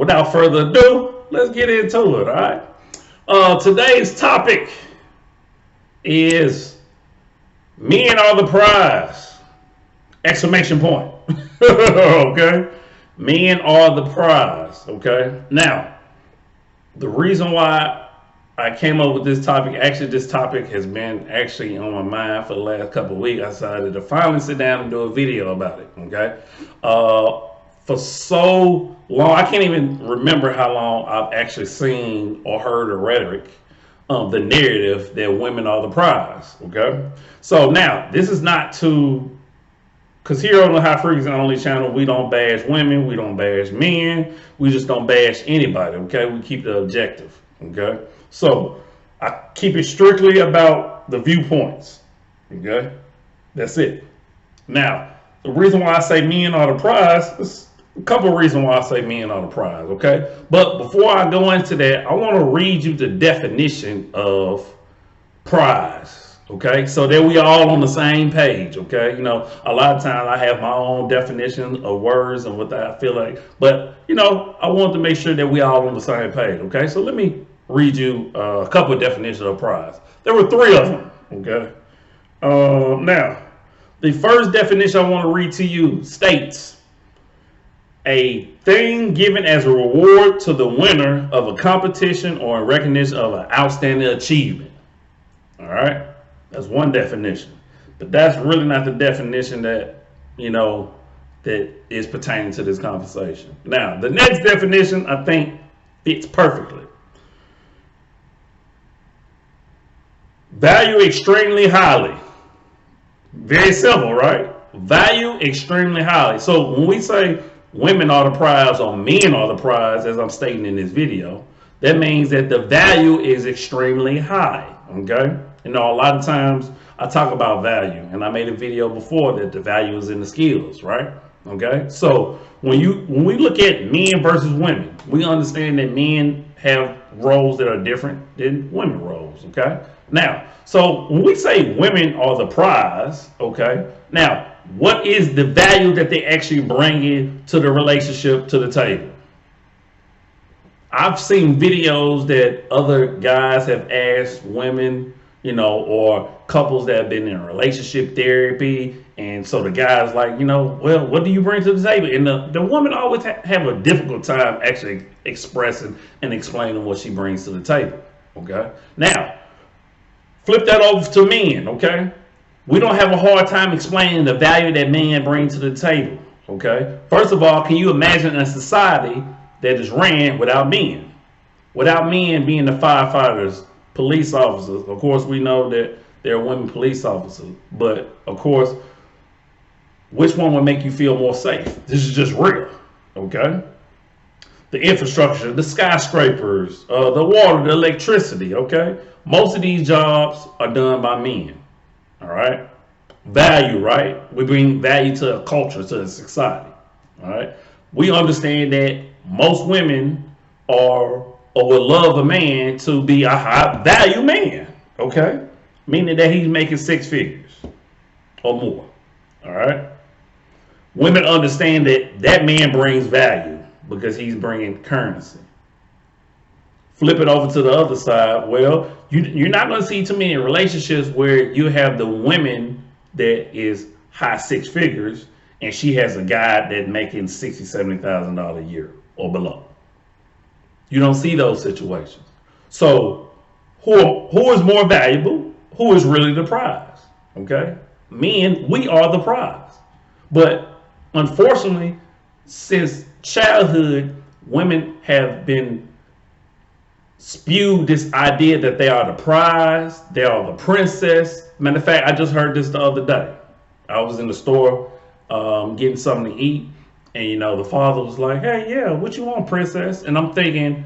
without further ado, let's get into it. All right. Today's topic is men are the prize! Exclamation point. Okay. Men are the prize. Okay. Now, the reason why I came up with this topic, actually, this topic has been actually on my mind for the last couple of weeks. I decided to finally sit down and do a video about it. Okay. For so long, I can't even remember how long I've actually seen or heard the rhetoric, the narrative that women are the prize. Okay. So now, this is not to, because here on the High Frequency Only channel, we don't bash women, we don't bash men, we just don't bash anybody, okay? We keep the objective, okay? So, I keep it strictly about the viewpoints, okay? That's it. Now, the reason why I say men are the prize, is a couple of reasons why I say men are the prize, okay? But before I go into that, I want to read you the definition of prize. Okay, so that we all on the same page. Okay, you know, a lot of times I have my own definition of words and what I feel like, but you know, I want to make sure that we all on the same page. Okay, so let me read you a couple of definitions of prize. There were three of them. Okay, now the first definition I want to read to you states a thing given as a reward to the winner of a competition or in recognition of an outstanding achievement. All right. That's one definition, but that's really not the definition that, you know, that is pertaining to this conversation. Now, the next definition I think fits perfectly. Value extremely highly. Very simple, right? Value extremely highly. So when we say women are the prize or men are the prize, as I'm stating in this video, that means that the value is extremely high. Okay. You know, a lot of times I talk about value, and I made a video before that the value is in the skills, right? Okay. So when we look at men versus women, we understand that men have roles that are different than women roles. Okay. Now, so when we say women are the prize, okay, now what is the value that they actually bring in to the relationship, to the table? I've seen videos that other guys have asked women, you know, or couples that have been in relationship therapy. And so the guy's like, you know, well, what do you bring to the table? And the woman always have a difficult time actually expressing and explaining what she brings to the table. Okay. Now, flip that over to men. Okay. We don't have a hard time explaining the value that men bring to the table. Okay. First of all, can you imagine a society that is ran without men? Without men being the firefighters, police officers. Of course, we know that there are women police officers, but of course, which one would make you feel more safe? This is just real, okay? The infrastructure, the skyscrapers, the water, the electricity, okay? Most of these jobs are done by men, all right? Value, right? We bring value to a culture, to a society, all right? We understand that most women are or would love a man to be a high value man, okay? Meaning that he's making six figures or more, all right? Women understand that that man brings value because he's bringing currency. Flip it over to the other side. Well, you're not going to see too many relationships where you have the women that is high six figures and she has a guy that's making $60,000, $70,000 a year or below. You don't see those situations. So who is more valuable? Who is really the prize? Okay? Men, we are the prize. But unfortunately, since childhood, women have been spewed this idea that they are the prize, they are the princess. Matter of fact, I just heard this the other day. I was in the store getting something to eat, and you know, the father was like, "Hey, yeah, what you want, princess?" And I'm thinking,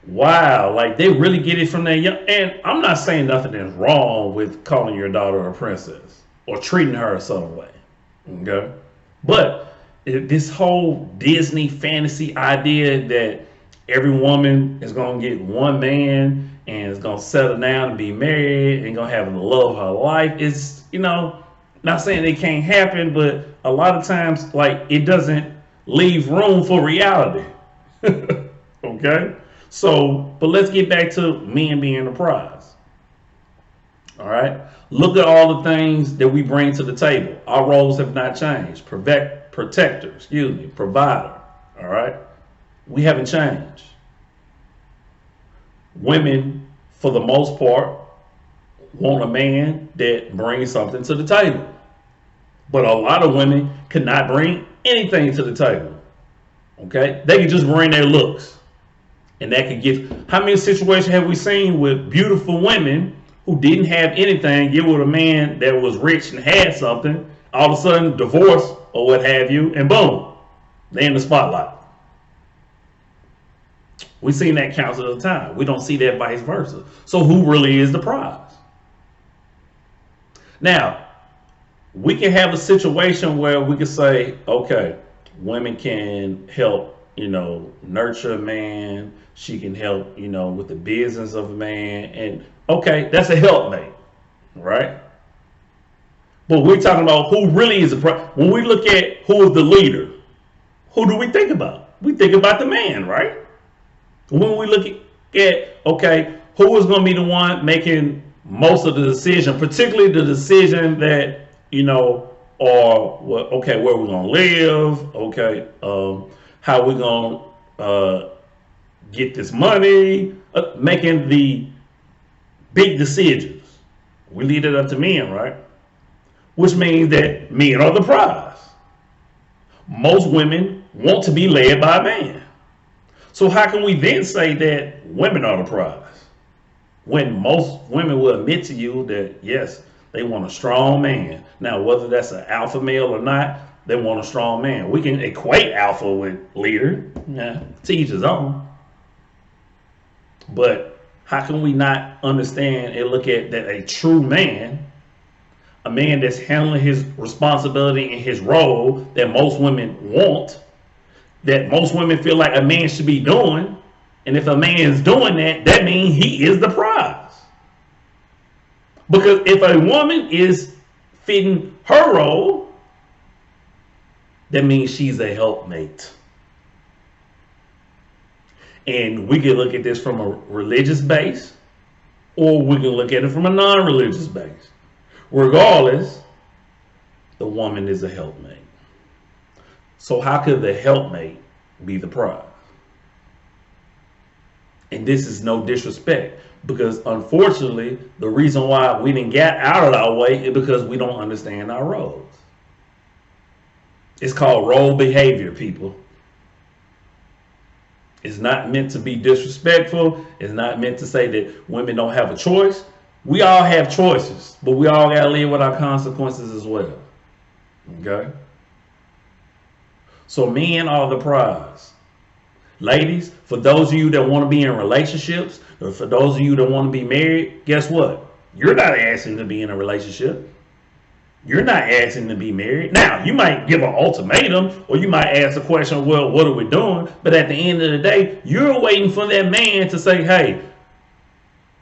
wow, like they really get it from that young. And I'm not saying nothing is wrong with calling your daughter a princess or treating her a certain way, okay? But this whole Disney fantasy idea that every woman is gonna get one man and is gonna settle down and be married and gonna have the love of her life is, you know, not saying it can't happen, but a lot of times, like, it doesn't leave room for reality. Okay? So, but let's get back to men being the prize. All right? Look at all the things that we bring to the table. Our roles have not changed. Protector, provider. All right? We haven't changed. Women, for the most part, want a man that brings something to the table. But a lot of women cannot bring anything to the table. Okay? They can just bring their looks. And that could get, how many situations have we seen with beautiful women who didn't have anything, get with a man that was rich and had something, all of a sudden divorce or what have you, and boom, they in the spotlight. We've seen that countless of the time. We don't see that vice versa. So who really is the prize? Now, we can have a situation where we can say, okay, women can help, nurture a man. She can help, with the business of a man. And okay, that's a helpmate, right? But we're talking about who really is the prize. When we look at who is the leader, who do we think about? We think about the man, right? When we look at, okay, who is going to be the one making most of the decision, particularly the decision that, or okay, where we're going to live, okay, how we're going to get this money, making the big decisions. We leave it up to men, right? Which means that men are the prize. Most women want to be led by a man. So how can we then say that women are the prize? When most women will admit to you that, yes, they want a strong man. Now, whether that's an alpha male or not, they want a strong man. We can equate alpha with leader. Yeah, to each his own. But how can we not understand and look at that a true man, a man that's handling his responsibility and his role that most women want, that most women feel like a man should be doing, and if a man is doing that, that means he is the prize. Because if a woman is fitting her role, that means she's a helpmate. And we can look at this from a religious base, or we can look at it from a non-religious base. Regardless, the woman is a helpmate. So how could the helpmate be the prize? And this is no disrespect, because unfortunately, the reason why we didn't get out of our way is because we don't understand our roles. It's called role behavior, people. It's not meant to be disrespectful. It's not meant to say that women don't have a choice. We all have choices, but we all got to live with our consequences as well. Okay? So men are the prize. Ladies, for those of you that want to be in relationships, or for those of you that want to be married, guess what? You're not asking to be in a relationship. You're not asking to be married. Now, you might give an ultimatum, or you might ask the question, well, what are we doing? But at the end of the day, you're waiting for that man to say, hey,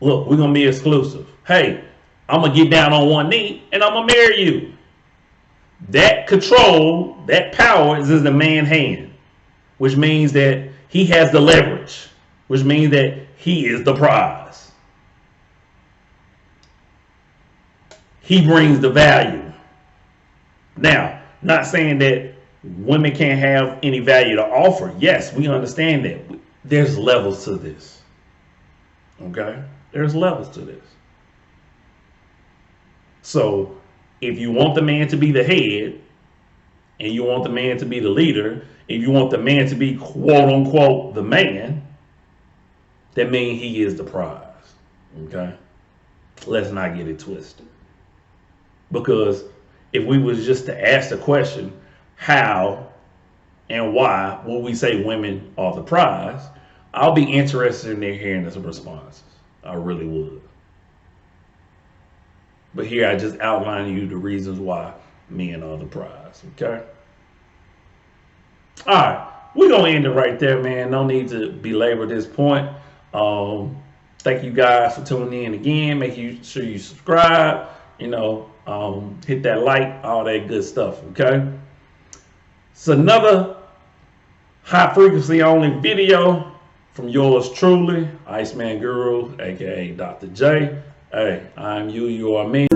look, we're going to be exclusive. Hey, I'm going to get down on one knee and I'm going to marry you. That control, that power is in the man's hand, which means that he has the leverage, which means that he is the prize. He brings the value. Now, not saying that women can't have any value to offer. Yes, we understand that. There's levels to this. Okay? There's levels to this. So, if you want the man to be the head, and you want the man to be the leader, and you want the man to be quote unquote the man, that means he is the prize. Okay? Let's not get it twisted. Because if we was just to ask the question, how and why would we say women are the prize, I'll be interested in hearing the responses. I really would. But here I just outline you the reasons why men are the prize. Okay? All right. We're going to end it right there, man. No need to belabor this point. Thank you guys for tuning in again. Make sure you subscribe. Hit that like, all that good stuff. Okay? It's another high frequency only video From yours truly, Iceman Guru, aka Dr. J. Hey, I'm you, you are me.